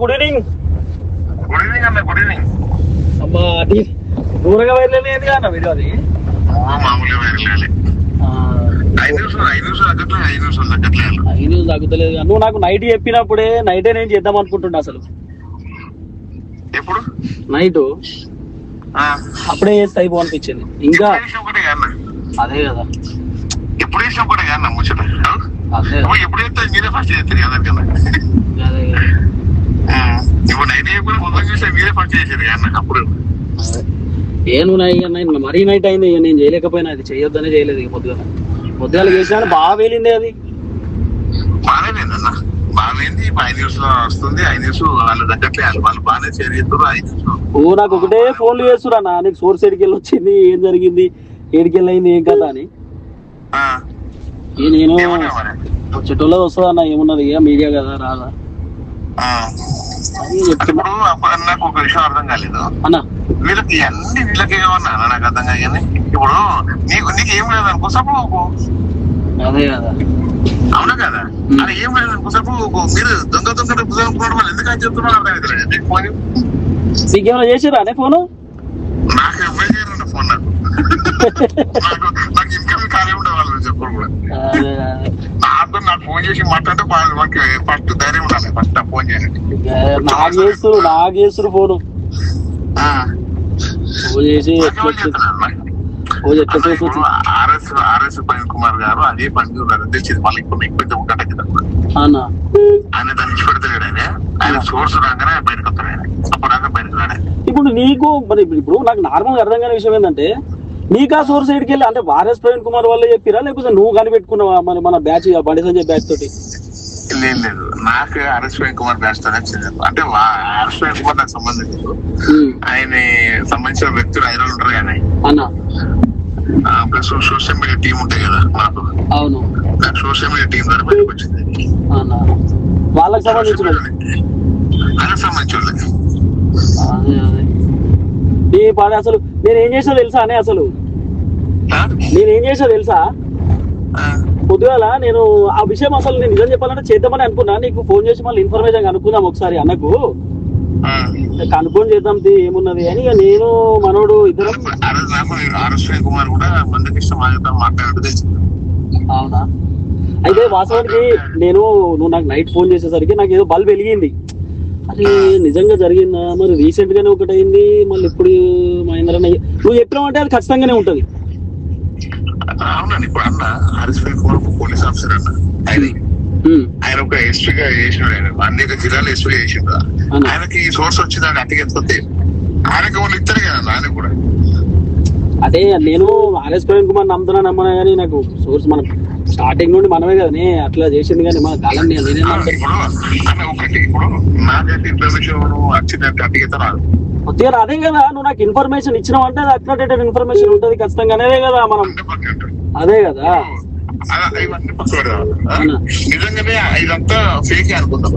Good evening. Good evening అన్న, good evening. అమ్మా అది దూరంగా వెళ్ళలేదు అన్న వీడియో అది మామూలుగా వెళ్ళాలి. 5 నిమిషాలు తగ్గుతలేదు. నువ్వు నాకు నైట్ చెప్పినప్పుడే నైటే నేను చేద్దాం అనుకుంటున్నా. అసలు ఎప్పుడు నైట్ అప్పుడే చేస్తే అయిపో అనిపించింది. ఇంకా అదే కదా, ఎప్పుడు వేసినా ఒకటే కదా ముచ్చట. అదే ఎప్పుడు చేస్తే మీరే ఫస్ట్ చేస్తారు కదా కదా. అదే ఇప్పుడు నైట్ చెప్పిన మొదలు చూస్తే మీరే ఫస్ట్ చేశారు కదా అప్పుడు. ఏ నువ్వు నైట్ మరీ నైట్ అయింది, నేను చేయలేకపోయినా. అది చేయొద్దనే చేయలేదు. ఇక పొద్దుగాల చేసినా బాగా వేలింది. అది బాగానే లేదన్న, బాగాలేంది. 5 నిమిషాలు వస్తుంది. 5 నిమిషాలు వాళ్ళు తగ్గట్లే, వాళ్ళు బాగానే షేర్ చేస్తారు. 5 నిమిషాలు నువ్వు నాకు ఒకటే ఫోన్లు చేస్తురా అన్న. నీకు సోర్స్ ఎడికెళ్ళి వచ్చింది, ఏం జరిగింది, ఏడికెళ్ళి అయింది, ఏం కదా అని. నేను చెట్టులో వస్తుంది అన్న, ఏమున్నది ఇక మీడియా కదా రాదా. ఇప్పుడు నాకు ఒక విషయం అర్థం కాలేదు అన్న. వీళ్ళకి అన్ని వీళ్ళకి ఏమన్నా నాకు అర్థం కాదు. ఇప్పుడు నీకు ఏం లేదనుకో సపోకు, అదే కదా, అవునా కదా. అది ఏం లేదనుకో సపోకు, మీరు దొంగ అనుకోవడం వల్ల ఎందుకు అని చెప్తున్నారు అర్థం అవుతుంది. నీకు ఫోన్ నీకేమైనా చేసిరా అనే ఫోను? నాకు ఎవరు చేయరండి ఫోన్. నాకు ఇంకా ఖాళీ ఉండే వాళ్ళు చెప్పరు కూడా. నాకు ఫోన్ చేసి మాట్లాడితే మాకు ఫస్ట్ ధైర్యం ఉండాలి. ఫస్ట్ నాకు ఫోన్ చేయండి. నాకు చేస్తారు ఫోను. ఆర్ఎస్ ప్రవీణ్ కుమార్ గారు అదే పని తెచ్చింది. మళ్ళీ ఇప్పుడు ఎక్కువ ఉంటాడు ఆయన దాన్ని ఇచ్చి పెడతాడు. ఆయన సోర్స్ రాగానే బయటకు వస్తాడు. ఆయన అప్పటిదాకా బయటకు రాడు. ఇప్పుడు నీకు మరి ఇప్పుడు నాకు నార్మల్ అర్థం కాని విషయం ఏంటంటే, నీకు ఆ సోర్స్ సైడ్కి వెళ్ళి అంటే ఆర్ఎస్ ప్రవీణ్ కుమార్ వల్ల చెప్పిరా, లేకపోతే నువ్వు కనిపెట్టుకున్నావా మన బ్యాచ్ బండి సంజయ్ బ్యాచ్ తోటి? లేదు, నాకు ఆర్ఎస్ ప్రవీణ్ కుమార్ బ్యాచ్ తోనే వచ్చింది. అంటే ఆర్ఎస్ ప్రవీణ్ కుమార్ నాకు సంబంధం లేదు. ఆయన సంబంధించిన వ్యక్తులు 5 రోజులు ఉంటారు కానీ అన్న. ప్లస్ సోషల్ మీడియా టీం ఉంటాయి కదా మాకు. అవును, సోషల్ మీడియా టీం ద్వారా బయటకు వచ్చింది. వాళ్ళకి సంబంధించిన వాళ్ళకి సంబంధించి ఈ పాట అసలు నేనేం చేసా తెలుసా అనే, అసలు నేనేం చేసా తెలుసా, పొద్దుగాల నేను ఆ విషయం అసలు నేను నిజం చెప్పాలంటే చేద్దామని అనుకున్నా. నీకు ఫోన్ చేసి మళ్ళీ ఇన్ఫర్మేషన్ కనుక్కుందాం ఒకసారి అన్నకు, కనుక్కొని చేద్దాం ఏమున్నది అని. నేను మనోడు ఇద్దరం. అవునా? అయితే వాస్తవానికి నువ్వు నాకు నైట్ ఫోన్ చేసేసరికి నాకు ఏదో బల్బ్ వెలిగింది. అది నిజంగా జరిగిందా మరి? రీసెంట్ గానే ఒకటి అయింది, మళ్ళీ ఇప్పుడు మహేంద్ర నువ్వు చెప్పినావంటే అది ఖచ్చితంగానే ఉంటది. అవునండి. ఇప్పుడు అన్న RS Praveen Kumar police officer అన్న. ఆయన ఒక ఎస్పీగా చేసినాడు. ఆయన అన్ని జిల్లాలో ఎస్పీగా చేసిండు. ఆయనకి సోర్స్ వచ్చిందంటే అతికెత్తే ఆయనకి వాళ్ళు ఇస్తారు కదా. ఆయన కూడా అదే నేను ఆర్ఎస్ ప్రవీణ్ కుమార్ నమ్మనా కానీ నాకు సోర్స్ మనం స్టార్టింగ్ నుండి మనమే కదా అట్లా చేసింది. కానీ మన కాలం ఒకటి ఇప్పుడు నాకైతే ఇన్ఫర్మేషన్ వచ్చిందంటే అతికెత్త రాదు. కొద్దిగా అదే కదా, నువ్వు నాకు ఇన్ఫర్మేషన్ ఇచ్చినావు అంటే అక్రెడిటెడ్ ఇన్ఫర్మేషన్ ఉంటది ఖచ్చితంగా. అదే కదా మనం, అదే కదా. ఇవన్నీ పక్కన నిజంగానే ఇదంతా ఫేక్ అనుకుందాం.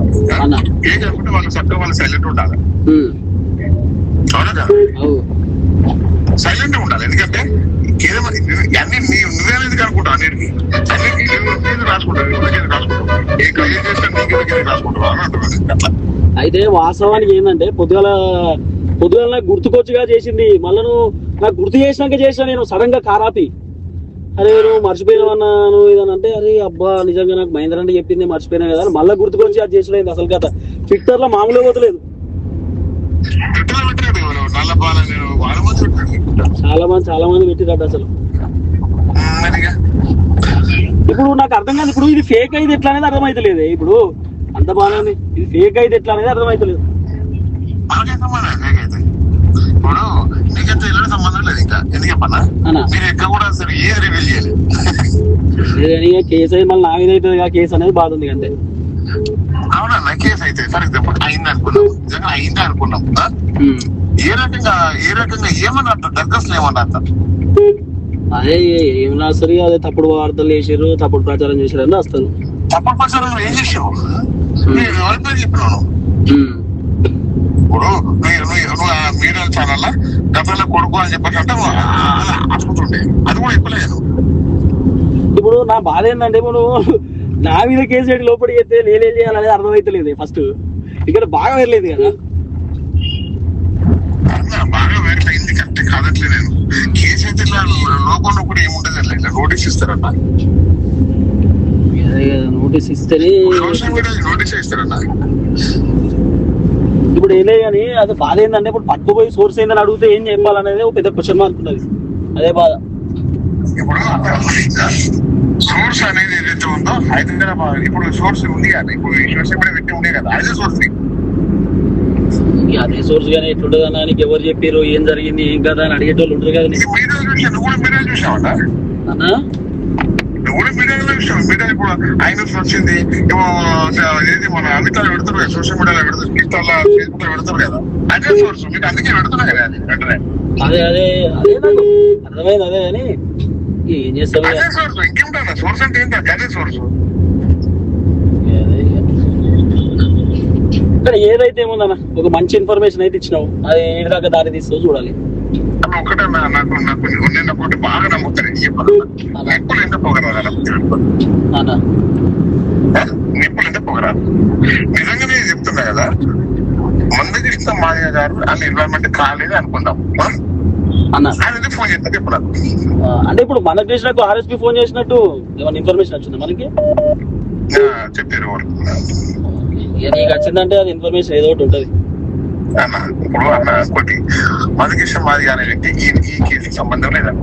ఫేక్ అనుకుంటే వాళ్ళు చక్కగా వాళ్ళు సైలెంట్ ఉండాలి. అవునా కదా, సైలెంట్ ఉండాలి. ఎందుకంటే అన్ని నువ్వేందుకు అనుకుంటావు, అన్నిటికీ రాసుకుంటావు అని అంటున్నాను. అయితే వాస్తవానికి ఏంటంటే పొద్దుగాల నాకు గుర్తుకొచ్చిగా చేసింది. మళ్ళీ నువ్వు నాకు గుర్తు చేసినాక చేసినా నేను సడన్ గా కారాపి, అరే నువ్వు మర్చిపోయినావన్నాను ఇదని అంటే, అరే అబ్బా నిజంగా నాకు మహేంద్ర అంటే చెప్పింది మర్చిపోయినా కదా మళ్ళీ గుర్తుకొచ్చి అది చేసినది. అసలు కథ ట్విట్టర్ లో మామూలుగా పోతలేదు. చాలా మంది పెట్టిరట అసలు. ఇప్పుడు నాకు అర్థం కాదు, ఇప్పుడు ఇది ఫేక్ అయితే ఎట్లా అనేది అర్థమైతలేదు. ఇప్పుడు అంత బాగానే ఇది ఫేక్ అయితే ఎట్లా అనేది అర్థమైతలేదు. ఇప్పుడు నీకైతే ఎలాంటి సంబంధం లేదు. ఇంకా ఎందుకు చెప్పన్నా, మీరు ఎక్కడ కూడా అసలు ఏ రివీల్ చేయలేదు. కేసు అయితే మళ్ళీ నా మీద అవుతుంది. కేసు అనేది బాధ ఉంది అంతే. అవునన్నా, కేసు అయితే ఫర్ ఎగ్జాంపుల్ అయింది అనుకున్నాం, నిజంగా అయింది అనుకున్నాం. ఏ రకంగా ఏమన్నా దరఖాస్తులు ఏమన్నా అదే ఏం రాస్తారు, అదే తప్పుడు వార్తలు వేసారు, తప్పుడు ప్రచారం చేశారు అని రాస్తారు. తప్పుడు ప్రచారం ఏం చేసావు చెప్పినాను. ఇప్పుడు మీడియా ఛానల్ గతంలో కొడుకు అని చెప్పేసి అంటే అనుకుంటుండే, అది కూడా చెప్పలేదు. ఇప్పుడు నా బాధ ఏంటంటే, ఇప్పుడు నా మీద కేసు లోపలికి ఎత్తే నేనేం చేయాలనేది అర్థమైతలేదు. ఫస్ట్ ఇక్కడ బాగా వెళ్ళలేదు కదా. బాగా వెరిఫై అయింది, కరెక్ట్ కాదట్లే. నేను కేసు అయితే లోపల కూడా ఏముంటది అట్లా ఇట్లా నోటీస్ ఇస్తారన్న, నోటీస్ ఇస్తేనే సోషల్ మీడియా నోటీస్ ఇస్తారన్న. ఇప్పుడు ఏలే కానీ అది బాధ ఏంటంటే ఇప్పుడు పట్టుకుపోయి సోర్స్ ఏందని అడిగితే ఏం చెప్పాలనేది ఒక పెద్ద క్వశ్చన్ మార్క్ ఉన్నది. అదే బాధ. ఇప్పుడు సోర్స్ అనేది ఏదైతే ఉందో హైదరాబాద్ ఇప్పుడు సోర్స్ ఉంది కదా, ఇప్పుడు సోషల్ మీడియా పెట్టి ఉండే కదా, అదే సోర్స్. అదే సోర్స్ గానీ ఎట్లుంటది అన్న, నీకు ఎవరు చెప్పారు, ఏం జరిగింది, ఏం కదా అని అడిగేటోళ్ళు ఉంటారు కదా. నువ్వు కూడా మీడియా చూసావా అన్నా? నువ్వు కూడా మీడియాలో చూసావు. మీడియా ఇప్పుడు ఐనూస్ వచ్చింది, ఏది మన అమితాలు పెడతారు కదా, సోషల్ మీడియాలో పెడతారు, ఇన్స్టాలో ఫేస్బుక్ లో పెడతారు కదా, అదే సోర్స్. మీకు అందుకే పెడుతున్నా కదా అది వెంటనే. అదే అదే అదే నాకు అర్థమైంది. అదే కానీ ఏం చేస్తావు, అదే సోర్స్. ఇంకేమిటన్నా సోర్స్ అంటే ఏంటి? అదే సోర్స్. కానీ ఏదైతే ఏముందన్న, ఒక మంచి ఇన్ఫర్మేషన్ అయితే ఇచ్చినావు, అది ఏడు దాకా దారి తీస్తావు చూడాలి. అన్న ఒకటన్నా, నాకు నేను ఒకటి బాగా నమ్ముతాను. నిప్పులు ఎంత పొగరాదు, నిప్పులు ఎంత పొగరాదు. నిజంగానే చెప్తున్నా కదా, మందకృష్ణ మాదిగ గారు ఆ ఎన్విరాన్మెంట్ కాలేదు అనుకుందాం అన్న. ఆయన ఫోన్ చేస్తా చెప్పు. అంటే ఇప్పుడు మందకృష్ణకు ఆర్ఎస్పీ ఫోన్ చేసినట్టు ఏమైనా ఇన్ఫర్మేషన్ వచ్చింది మనకి? చెప్పారు నీకు వచ్చిందంటే అది ఇన్ఫర్మేషన్ ఏదో ఒకటి ఉంటది అన్న. ఇప్పుడు అన్న ఒకటి, మందకృష్ణ మాదిగ అనే వ్యక్తి ఈ కేసుకి సంబంధం లేదన్న,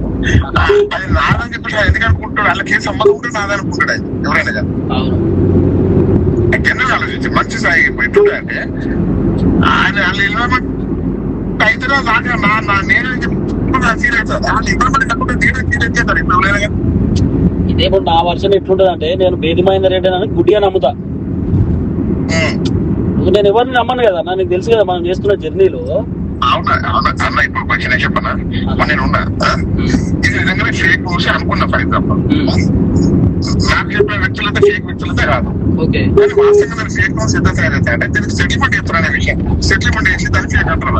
అది నాదని చెప్పి ఎందుకు అనుకుంటాడు? వాళ్ళ కేసు సంబంధం ఉంటే నాదనుకుంటాడు ఆయన ఎవరైనా కదా. జనరల్ ఆలోచించి మంచి స్థాయి పెట్టుడే అంటే ఆయన వాళ్ళ ఎన్విరాన్మెంట్ అయితే ఇదే ఇప్పుడు నా వర్షన్ ఎట్లుంటది అంటే, నేను బేది మహేందర్ రెడ్డి అని గుడ్డిగా నమ్ముతా. నేను ఎవరిని నమ్మను కదా, నాకు తెలుసు కదా మనం చేస్తున్న జర్నీలో. అవునా అవునా అన్న, ఇప్పుడు కొంచెం చెప్పనా, నేను ఉన్నా ఇది నిజంగానే ఫేక్ న్యూస్ అనుకున్నా. ఫర్ ఎగ్జాంపుల్ నాకు చెప్పిన వ్యక్తులతో ఫేక్ వ్యక్తులతో కాదు, కానీ వాస్తవంగా ఫేక్ న్యూస్ ఎంత తయారైతే అంటే దీనికి సెటిల్మెంట్ చెప్తారనే విషయం. సెటిల్మెంట్ చేసి దానికి ఫేక్ అంటారు.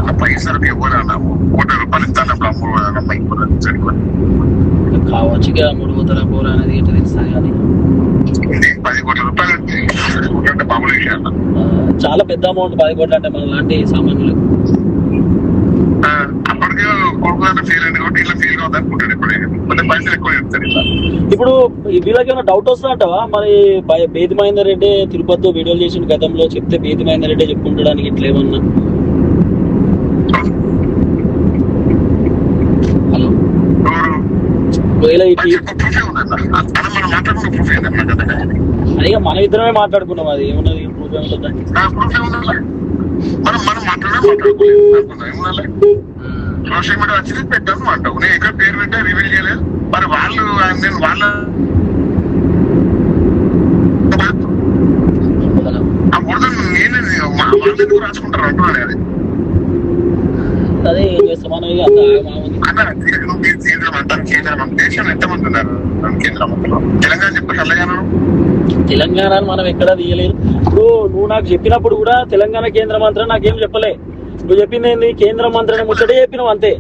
అన్న పైసలకు ఎవరు అన్నాము, ₹1 ఇస్తానప్పుడు కావచ్చు 3 పోరా అనేది తెలుస్తాను కానీ ఇది ₹10 కోట్ల మామూలు విషయం అన్న. చాలా పెద్ద అమౌంట్ 10 కోట్లు అంటే మన లాంటి సామాన్యులు. అప్పటికే కొడుకు ఫీల్ అయింది కాబట్టి ఇలా ఫీల్ కావద్దు అనుకుంటాడు. ఇప్పుడు పైసలు ఎక్కువ చెప్తారు. ఇప్పుడు వీళ్ళకి ఏమైనా డౌట్ వస్తుందంటావా మరి? బేది మహేందర్ రెడ్డి తిరుపతిలో వీడియోలు చేసిన గతంలో చెప్తే బేది మహేందర్ రెడ్డి చెప్పుకుంటాడానికి ఇట్లా ఏమన్నా? హలో, అదే మన ఇద్దరమే మాట్లాడుకున్నాం, అది ఏమున్నది ప్రూఫ్ ఏముంటుందా? సోషల్ మీడియా వచ్చింది పెట్టాను అంటావు, నేను ఎక్కడ పేరు పెట్టా రివీల్ చేయలేదు. మరి వాళ్ళు నేను వాళ్ళ నేను వాళ్ళు ఎందుకు రాసుకుంటారు అంటున్నాను. అది అదే ఏం చేస్తాం మనం. కేంద్రం అంటారు, కేంద్రం దేశంలో ఎంతమంది ఉన్నారు కేంద్ర మంత్రులు? తెలంగాణ చెప్పి తెలంగాణ మనం ఎక్కడా తీయలేదు. ఇప్పుడు నువ్వు నాకు చెప్పినప్పుడు కూడా తెలంగాణ కేంద్ర మంత్రి నాకేం చెప్పలే. నువ్వు చెప్పింది ఏంది? కేంద్ర మంత్రిని ముచ్చటే చెప్పినావు అంతే.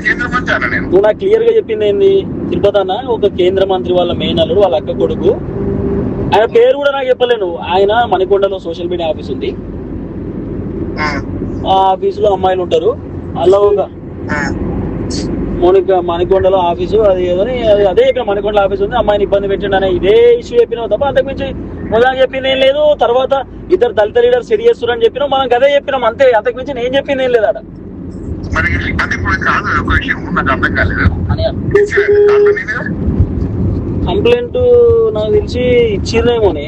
కేంద్ర మంత్రి అన్న నేను. నువ్వు నాకు క్లియర్ గా చెప్పింది ఏంది? తిరుపతి అన్న ఒక కేంద్ర మంత్రి వాళ్ళ మేనల్లుడు, వాళ్ళ అక్క కొడుకు. ఆయన పేరు కూడా నాకు చెప్పలేను. ఆయన మణికొండలో సోషల్ మీడియా ఆఫీస్ ఉంది, ఆ ఆఫీసులో అమ్మాయిలు ఉంటారు. అలా ఒక మణికొండలో ఆఫీసు అది ఏదని అదే చెప్పిన, మణికొండలో ఆఫీస్ ఉంది, అమ్మాయిని ఇబ్బంది పెట్టండి అనే ఇదే ఇష్యూ చెప్పినావు తప్ప అంతకు మించి మొదలు చెప్పింది ఏం లేదు. తర్వాత ఇద్దరు దళిత లీడర్ సెడి చేస్తున్నారని చెప్పినాం, మనం అదే చెప్పినాం అంతే. అంతకు మించి నేను చెప్పింది ఏం లేదు అక్కడ. కంప్లైంట్ నాకు తెలిసి ఇచ్చిర్రేమోనే,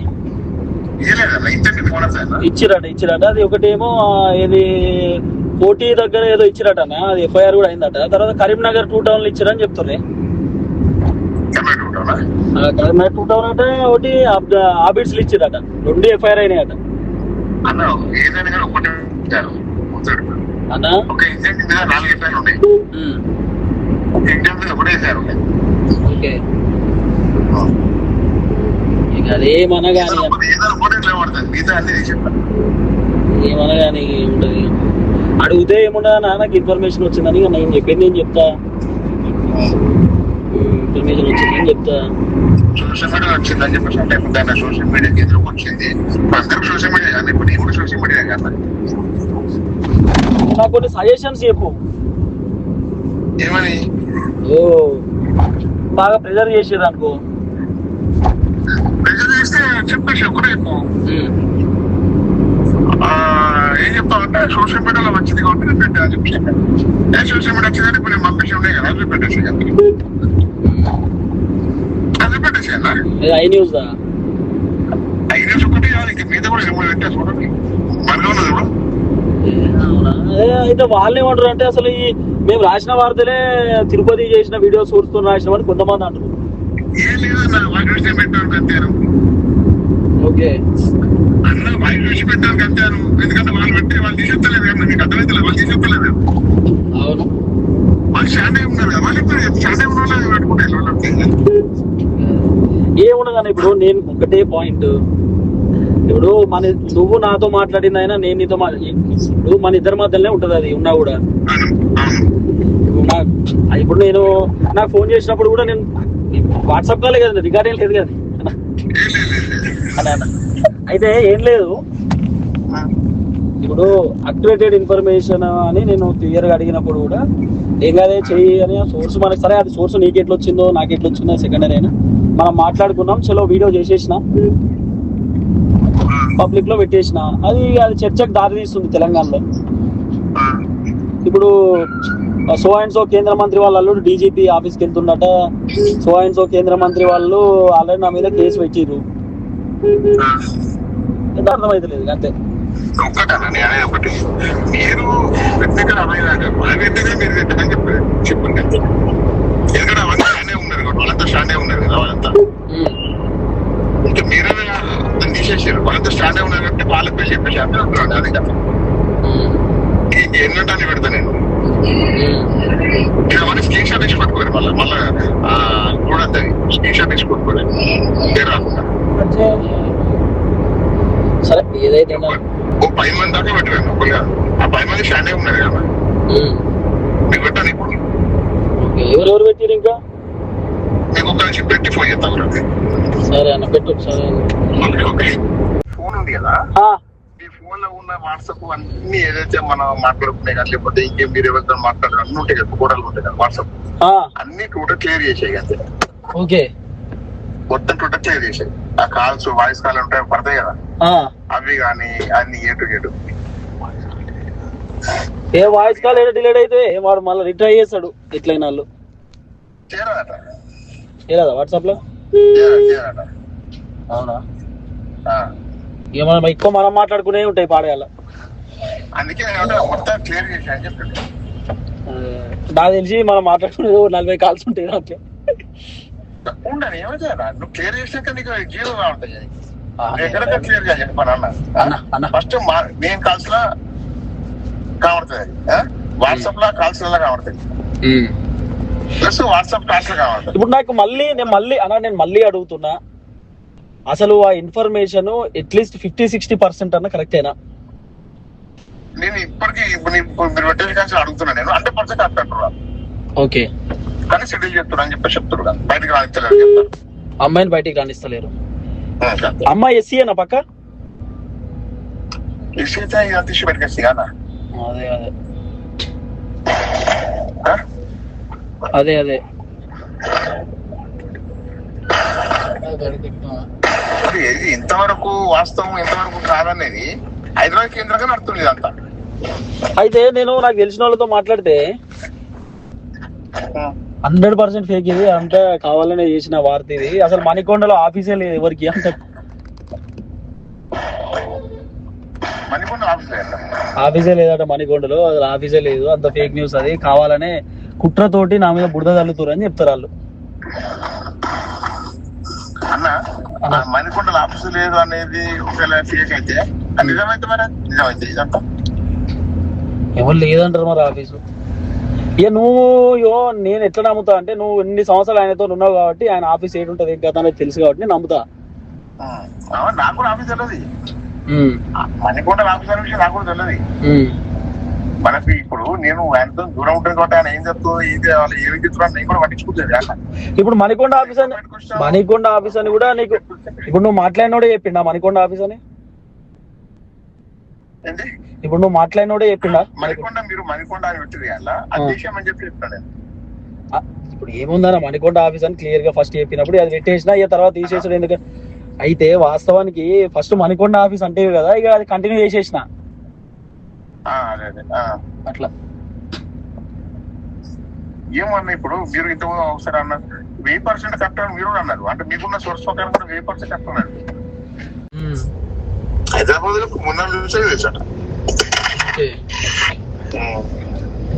ఇచ్చిరట. అది ఒకటేమో ఏది కోటి దగ్గర ఏదో ఇచ్చిరట, అది ఎఫ్ఐఆర్ కూడా అయిందట. తర్వాత కరీంనగర్ 2 టౌన్లు ఇచ్చిరని చెప్తుర్రే. కరీంనగర్ 2 టౌన్ అంటే ఒకటి ఆబిడ్స్ ఇచ్చిరట, 2 ఎఫ్ఐఆర్ అయినాయట. అన్నా ఓకే, ఇక అదేమనగాని ఏమనగాని ఉంటది. అడిగితే ఏముండదా నాకు ఇన్ఫర్మేషన్ వచ్చిందని నేను చెప్పింది నేను చెప్తా. ఇన్ఫర్మేషన్ వచ్చిందని చెప్తా. సోషల్ మీడియా వచ్చిందని చెప్పేసి అంటే దాని సోషల్ మీడియా కేంద్రం వచ్చింది. అందరూ సోషల్ మీడియా కానీ ఇప్పుడు నేను కూడా సోషల్ మీడియా కదా. నాకు కొన్ని సజెషన్స్ చెప్పు. ఏమని? ఓ బాగా ప్రెజర్ చేసేది అనుకో. ప్రెజర్ చేస్తే చెప్పేసి ఒకటే చెప్పు. ఏం చెప్తామంటే సోషల్ మీడియాలో వచ్చింది కాబట్టి నేను పెట్టా అని చెప్పి సోషల్ మీడియా వచ్చిందంటే ఇప్పుడు నేను పంపించి ఉన్నాయి కదా అది పెట్టేసి అది పెట్టేసి అన్న ఐ న్యూస్ ఐడియాస్ ఒకటి ఇంక మీద కూడా ఏమో పెట్టా చూడండి మనలో ఉన్నది కూడా. అయితే వాళ్ళు ఏమంటారు అంటే అసలు ఈ మేము రాసిన వార్తలే తిరుపతి చేసిన వీడియో చూస్తూ రాసిన అని కొంతమంది అంటారు. ఏం లేదన్న వాళ్ళు చూసి పెట్టాను అంతేను. ఓకే అన్న వాళ్ళు చూసి పెట్టాను అంతేను. ఎందుకంటే వాళ్ళు పెట్టి వాళ్ళు తీసేస్తలేదు కదా మీకు అర్థమైతే వాళ్ళు తీసేస్తలేదు. అవును వాళ్ళు స్టాండ్ అయి ఉన్నారు కదా వాళ్ళు స్టాండ్ అయి ఉన్న పెట్టుకుంటే ఏముండదు. ఇప్పుడు నేను ఒకటే పాయింట్, ఇప్పుడు నువ్వు నాతో మాట్లాడిన అయినా నేను నీతో ఇప్పుడు మన ఇద్దరి మధ్యలోనే ఉంటది అది ఉన్నా కూడా. ఇప్పుడు నేను నాకు ఫోన్ చేసినప్పుడు కూడా నేను వాట్సాప్ కాలే కదా రికార్డ్ ఏం లేదు కదా. అయితే ఏం లేదు, ఇప్పుడు అక్యురేటెడ్ ఇన్ఫర్మేషన్ అని నేను క్లియర్ గా అడిగినప్పుడు కూడా ఏం కాదే చెయ్యి అని సోర్స్ మనకి. సరే అది సోర్స్ నీకు ఎట్లా వచ్చిందో నాకు ఎట్లా వచ్చిందో సెకండరీ అయినా మనం మాట్లాడుకున్నాం. చలో వీడియో చేసేసిన పబ్లిక్ లో పెట్టేసిన అది చర్చకు దారి తీస్తుంది తెలంగాణలో. ఇప్పుడు సో అండ్ సో కేంద్ర మంత్రి వాళ్ళ అల్లుడు డీజీపీ ఆఫీస్కి వెళ్తుండట. సో అండ్ సో కేంద్ర మంత్రి వాళ్ళు ఆల్రెడీ నా మీద కేసు పెట్టిర్రు. ఎంత అర్థమైతలేదు అంతే. ఒక్కటన్నా నేను అనేది ఒకటి, మీరు వ్యక్తిగత వ్యక్తిగా మీరు చెప్పండి. ఎందుకంటే అవన్నీ స్టాండే ఉన్నారు కదా వాళ్ళంతా స్టాండే ఉన్నారు కదా వాళ్ళంతా. ఇంకా మీరే దాన్ని తీసేసారు వాళ్ళంతా స్టాండే ఉన్నారు కాబట్టి వాళ్ళ పేరు చెప్పేసి అంటున్నాడు. అది కదా ఏంటంటే అని పెడతా నేను అవన్నీ స్క్రీన్ షాట్ తీసి పట్టుకోరు మళ్ళీ చూడద్దు స్క్రీన్ షాట్ తీసి పట్టుకోరు పేరు రాకుండా. సరే ఏదైతే ఓ 10 మంది దాకా పెట్టాను ఒకళ్ళు ఆ 10 మంది స్టాండే ఉన్నారు కదా మీకు పెట్టాను. ఇప్పుడు ఎవరెవరు పెట్టారు ఇంకా మీకు ఒక నుంచి పెట్టి ఫోన్ చేస్తాను. సరే అన్న పెట్టు. సరే ఓకే ఫోన్ ఉంది కదా ఈ ఫోన్ లో ఉన్న వాట్సాప్ అన్ని ఏదైతే మనం మాట్లాడుకునే కానీ లేకపోతే ఇంకేం మీరు ఎవరితో మాట్లాడారు అన్ని ఉంటాయి కదా కూడలు ఉంటాయి కదా వాట్సాప్ అన్ని టోటల్ క్లియర్ చేసాయి అంతే. ఓకే మొత్తం టోటల్ క్లియర్ చేసాయి. ఆ కాల్స్ వాయిస్ కాల్ ఉంటాయి పడతాయి కదా అవి కానీ అన్ని ఏటు ఏ వాయిస్ కాల్ ఏదో డిలీట్ అయితే వాడు మళ్ళీ రిట్రై చేస్తాడు ఎట్లయినా వాళ్ళు చేరాదా వాట్సాప్ లో. అవునా ఏమన్నా ఎక్కువ మనం మాట్లాడుకునే ఉంటాయి పాడేయాల. అందుకే మొత్తం క్లియర్ చేసా అని చెప్పండి. నాకు తెలిసి మనం మాట్లాడుకునేది 40 కాల్స్ ఉంటాయి అట్లా ఉండదు. ఏమైతే నువ్వు క్లియర్ చేసినాక నీకు జీరోగా ఉంటాయి. ఎక్కడ క్లియర్ గా చెప్పాను అన్న ఫస్ట్ మెయిన్ కాల్స్ లా కనబడుతుంది, వాట్సాప్ లా కాల్స్ లా కనబడుతుంది, ప్లస్ వాట్సాప్ కాల్స్ లా కనబడుతుంది. ఇప్పుడు నాకు నేను మళ్ళీ అడుగుతున్నా, అసలు ఆ ఇన్ఫర్మేషన్ అట్లీస్ట్ 50-60% అన్న కరెక్టేనా? నేను ఇప్పటికీ మీరు పెట్టేసి కానీ అడుగుతున్నా నేను 100% కరెక్ట్ అంటున్నారు. ఓకే కానీ సెటిల్ చెప్తున్నా అని చెప్పి చెప్తారు కదా, బయటకు రానిస్తలేరు చెప్తారు. అమ్మాయిని బయటికి రానిస్తలేరు. అమ్మాయి ఎస్సీ అన్న పక్క ఎస్సీ అయితే తీసి బయటకేసి కదా. అదే ఇంతవరకు వాస్తవం ఎంతవరకు కాదనేది హైదరాబాద్ కేంద్రంగా నడుతుంది అంతా. అయితే నాకు తెలిసిన వాళ్ళతో మాట్లాడితే 100% ఫేక్ ఇది, అంటే కావాలనే చేసిన వార్త ఇది, అసలు మణికొండలో ఆఫీసే లేదు ఎవరికి అంటే. ఆఫీసే లేదట మణికొండలో, అసలు ఆఫీసే లేదు, అంత ఫేక్ న్యూస్, అది కావాలనే కుట్రతోటి నా మీద బురద తల్లుతారు అని చెప్తారు వాళ్ళు. అన్న మణికొండలో ఆఫీసు లేదు అనేది ఒకవేళ ఫేక్ అయితే నిజమైతే మరి నిజమైతే ఇదంతా ఎవరు లేదంటారు మరి ఆఫీసు. ఇక నేను ఎట్లా నమ్ముతా అంటే, నువ్వు ఎన్ని సంవత్సరాలు ఆయనతో ఉన్నావు కాబట్టి ఆయన ఆఫీస్ ఏంటి ఉంటుంది గత అనేది తెలుసు కాబట్టి నేను నమ్ముతా. నాకు కూడా ఆఫీస్ తెలియదు, మణికొండ ఆఫీస్ అనే విషయం నాకు కూడా తెలియదు. మనకి ఇప్పుడు నేను ఆయనతో దూరం ఉంటుంది కాబట్టి ఆయన ఏం చెప్తుంది ఏం చేయాలి ఏమి చెప్తున్నాను నేను కూడా పట్టించుకుంటుంది అట్లా. ఇప్పుడు మణికొండ ఆఫీస్ అని కూడా నీకు ఇప్పుడు నువ్వు మాట్లాడినోడే చెప్పిండా మణికొండ ఆఫీస్ అని? ఏంటి ఇప్పుడు నువ్వు మాట్లాడినోడే చెప్పిండా? మణికొండ మీరు మణికొండ అని పెట్టింది అలా అదేశం అని చెప్పి చెప్తాను నేను. ఇప్పుడు ఏముందన్న మణికొండ ఆఫీస్ అని క్లియర్ గా ఫస్ట్ చెప్పినప్పుడు అది పెట్టేసినా ఇక తర్వాత తీసేసాడు ఎందుకు? అయితే వాస్తవానికి ఫస్ట్ మణికొండ ఆఫీస్ అంటే కదా ఇక అది కంటిన్యూ చేసేసిన అదే అట్లా. ఏమన్నా ఇప్పుడు మీరు ఇంత ఒకసారి అన్నారు 1000% కరెక్ట్ అని మీరు అన్నారు, అంటే మీకున్న సోర్స్ ప్రకారం కూడా 1000% కరెక్ట్ అన్నారు. హైదరాబాద్ లో 3-4 నిమిషాలు తెలుసట.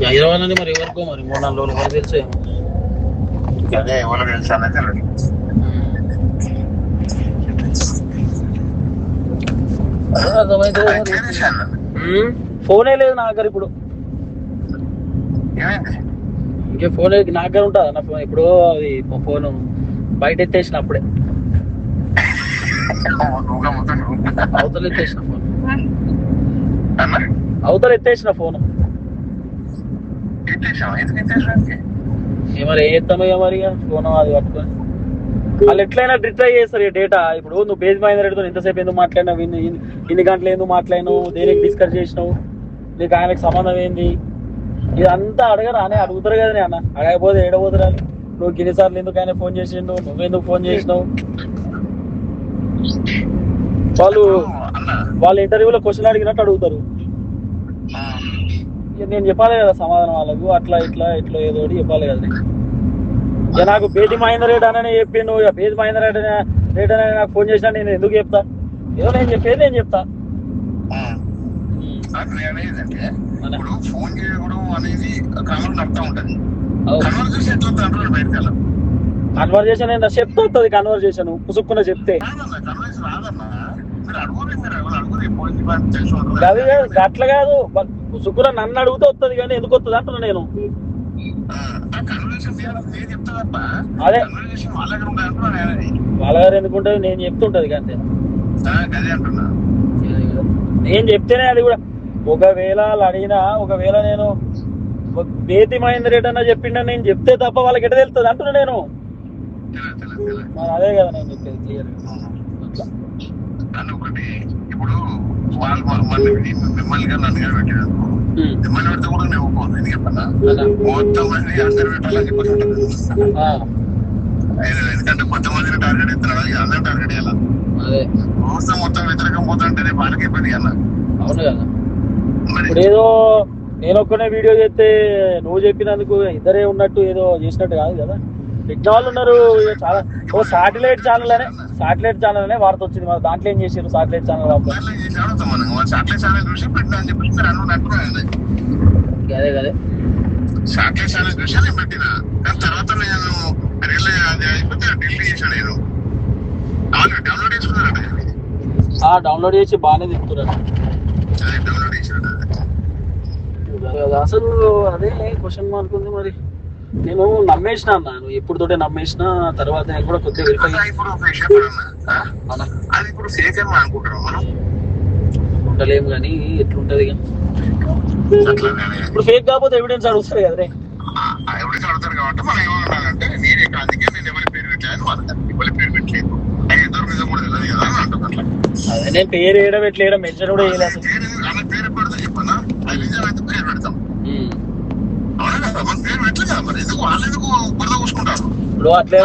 హైదరాబాద్ అని మరి ఎవరికో మరి 3-4 రోజులు ఎవరు తెలుసు అదే ఎవరు తెలుసు అనేది తెలియదు. ఫోనే లేదు నా దగ్గర ఇప్పుడు. ఇంకే ఫోన్ నా దగ్గర ఉంటుందా నా ఫోన్? ఇప్పుడు అది ఫోన్ బయట ఎత్తేసిన అప్పుడే అవతల ఎత్తేసిన ఫోన్ ఫోన్ మరి ఏ ఎత్తాను మరి ఫోన్ అది పట్టుకొని వాళ్ళు ఎట్లయినా రిట్రై చేస్తారు డేటా. ఇప్పుడు నువ్వు బేస్ మైనర్ ఎంతసేపు ఎందుకు మాట్లాడినావు, ఇన్ని గంటలు ఎందుకు మాట్లాడినావు, దేనికి డిస్కస్ చేసినావు, నీకు ఆయనకు సంబంధం ఏంది, ఇదంతా అడగరా అని అడుగుతారు కదా అన్న. అడగకపోతే ఏడబోతురా నువ్వు గిన్నిసార్లు ఎందుకు ఆయన ఫోన్ చేసిండు, నువ్వెందుకు ఫోన్ చేసినావు? వాళ్ళు ఇంటర్వ్యూలో క్వశ్చన్ అడిగినట్టు అడుగుతారు. నేను చెప్పాలి కదా సమాధానం వాళ్ళకు, అట్లా ఇట్లా ఇట్లా ఏదో చెప్పాలి కదా. ఇక నాకు బేటి మహేందర్ రెడ్డి అని చెప్పిండు, ఇక బేటి మహేందర్ రెడ్డి అని నాకు ఫోన్ చేసినా నేను ఎందుకు చెప్తా? ఏదో నేను చెప్పేది నేను చెప్తా. ఫోన్ చేయడం అనేది నడుతూ ఉంటది. కన్వర్జేషన్ ఏంటో చెప్తూ వస్తుంది. కన్వర్జేషన్ పుసుక్కున చెప్తే అట్లా కాదు, పుసుక్కున నన్ను అడుగుతూ వస్తుంది కానీ ఎందుకు వస్తుంది అంటున్నా నేను. అదే వాళ్ళ గారు ఎందుకుంటది, నేను చెప్తుంటది కానీ నేను చెప్తేనే అది కూడా. ఒకవేళ వాళ్ళు అడిగినా, ఒకవేళ నేను బేతి మహేందర్ రెడ్డి అన్న చెప్పిండ నేను చెప్తే తప్ప వాళ్ళకి ఎట తెలుస్తుంది అంటున్నా నేను. మరి అదే కదా నేను చెప్పేది క్లియర్. ఒకటి ఇప్పుడు వాళ్ళు మిమ్మల్ని కానీ నన్ను కానీ పెట్టారు, మిమ్మల్ని పెడితే కూడా నేను ఒప్పుకోను. ఎందుకు చెప్పన్నా మొత్తం మంది అందరు పెట్టాలని చెప్పేసి ఉంటుంది. ఎందుకంటే కొంతమందిని టార్గెట్ ఇస్తున్నాడు, అందరూ టార్గెట్ చేయాలి. వ్యవస్థ మొత్తం వ్యతిరేకం పోతుంటే రేపు వాళ్ళకి ఇబ్బంది అన్న. అవును కదా. ఇప్పుడు ఏదో నేను ఒక్కనే వీడియో చేస్తే నువ్వు చెప్పినందుకు ఇద్దరే ఉన్నట్టు ఏదో చేసినట్టు కాదు కదా. పెట్టిన వాళ్ళు ఉన్నారు చాలా. ఓ సాటిలైట్ ఛానల్ అనే వార్త వచ్చింది, మరి దాంట్లో ఏం చేశారు? సాటిలైట్ ఛానల్ అదే అదే సాటిలైట్ ఛానల్ చూసి నేను పెట్టిన తర్వాత నేను అయిపోతే డిలీట్ చేశాను. నేను డౌన్లోడ్ చేసుకున్నాను, డౌన్లోడ్ చేసి బాగానే తిప్పుతున్నాను. డౌన్లోడ్ చేశాను అసలు అదే క్వశ్చన్ మార్క్ ఉంది. మరి నేను నమ్మేసిన అన్నా, నువ్వు ఎప్పుడు తోటే నమ్మేసిన తర్వాత నేను కూడా కొద్దిగా వెరిఫై. అది ఇప్పుడు ఫేక్ అని అనుకుంటాం మనం, ఉండలేము కానీ ఎట్లుంటది. ఇప్పుడు ఫేక్ కాకపోతే ఎవిడెన్స్ అడుగుతారు కదరే. ఎవిడెన్స్ అడుగుతారు కాబట్టి మనం ఏమన్నానంటే నేను అందుకే నేను ఎవరి పేరు పెట్టాను, ఎవరి పేరు పెట్టలేదు, ఇద్దరు నిజం కూడా తెలియదు కదా అని అంటాం. అట్లా అదే నేను పేరు వేయడం ఎట్లా మెన్షన్ కూడా వేయలేదు. పేరు పెడతా చెప్పన్నా, అది నిజం అయితే పేరు పెడతాం. అవునా కదా, మన పేరు పెట్టలేదు కదా, మరి ఎందుకు వాళ్ళు ఎందుకు బురద కూసుకుంటారు? ఇప్పుడు అట్లే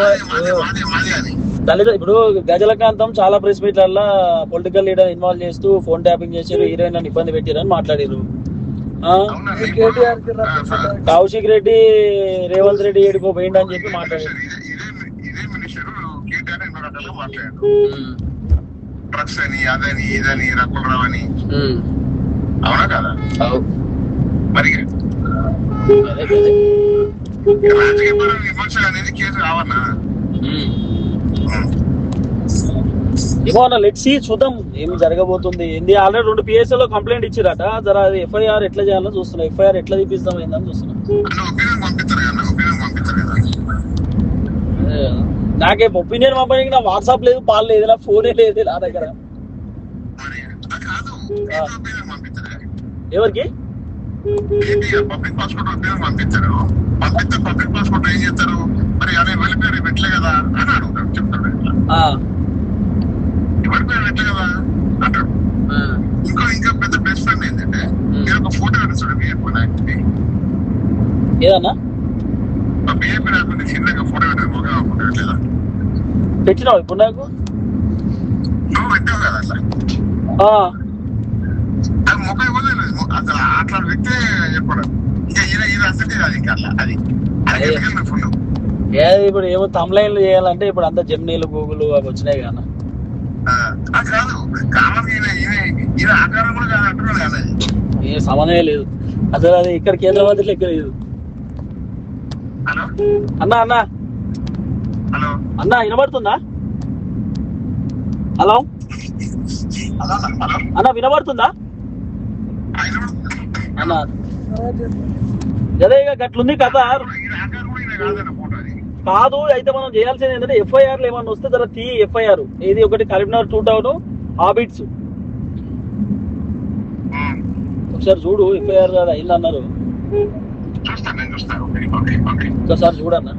దళిత ఇప్పుడు గజలకాంతం చాలా ప్రెస్ మీట్లల్లో పొలిటికల్ లీడర్ ఇన్వాల్వ్ చేస్తూ ఫోన్ ట్యాపింగ్ చేశారు, హీరోయిన్ ఇబ్బంది పెట్టారని మాట్లాడారు. కౌశిక్ రెడ్డి రేవంత్ రెడ్డి ఏడుకో పోయిండు అని చెప్పి మాట్లాడారు. డ్రగ్స్ అని అదని ఇదని రకులరావు అని, అవునా కదా? మరి రాజకీయ పరమైన విమర్శలు అనేది కేసు కావన్నా ఏమో అన్న. లెట్స్ సీ, చూద్దాం ఏం జరగబోతుంది ఏంది. ఆల్రెడీ 2 PSలో కంప్లైంట్ ఇచ్చిరట. జర అది FIR ఎట్లా చేయాలో చూస్తున్నా, FIR ఎట్లా తీపిస్తాం ఏందని చూస్తున్నా. నాకే ఒపీనియన్ పంపడానికి నా వాట్సాప్ లేదు, పాలు లేదు, నా ఫోనే లేదు నా దగ్గర. ఎవరికి ఏంటి పబ్లిక్ పాస్పోర్ట్ ఉద్యోగం పంపిస్తారు, పంపిస్తే పబ్లిక్ పాస్పోర్ట్ ఏం చేస్తారు, మరి అదే వెళ్ళిపోయారు పెట్టలే కదా అని అడుగుతాడు, చెప్తాడు ఇట్లా వెళ్ళిపోయారు పెట్టలే కదా అంటాడు. ఇంకా పెద్ద బెస్ట్ ఫ్రెండ్ ఏంటంటే మీరు ఒక ఫోటో పెడతాడు బిఏపీ నాయకుడి, ఏదన్నా బిఏపీ నాయకుడి చిన్నగా ఫోటో పెట్టారు, మొగ ఫోటో పెట్టలేదా? పెట్టినావు ఇప్పుడు నాకు నువ్వు పెట్టావు కదా అట్లా, అది మొక్క ఇవ్వలేదు అసలు అట్లా వ్యక్తే చెప్పడం. ఇంకా ఇది అసలు కాదు ఇంకా అట్లా అది ఫుల్ ఏది ఇప్పుడు ఏమో తమ్లైన్లు చేయాలంటే ఇప్పుడు అంతా జెమినీలు గూగుల్ అవి వచ్చినాయి కదా కాదు కామన్ ఇది ఆకారం కూడా కాదు అంటున్నాడు కదా, ఏ సమన్వయం లేదు అసలు. అది ఇక్కడ కేంద్రమంత్రి లెక్క లేదు. హలో అన్నా అన్నా హలో అన్నా వినబడుతుందా? హలో హలో హలో అన్నా వినబడుతుందా అన్నా? అదే ఇక గట్లుంది కథ కాదు. అయితే మనం చేయాల్సింది ఏంటంటే ఎఫ్ఐఆర్లు ఏమన్నా వస్తే జర ఎఫ్ఐఆర్ ఇది ఒకటి కరీంనగర్ 2000 హాబిట్స్ ఒకసారి చూడు. ఎఫ్ఐఆర్ అయిందన్నారు, ఒకసారి చూడన్నా.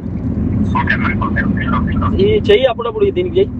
ఈ చెయ్యి అప్పుడప్పుడు దీనికి చెయ్యి.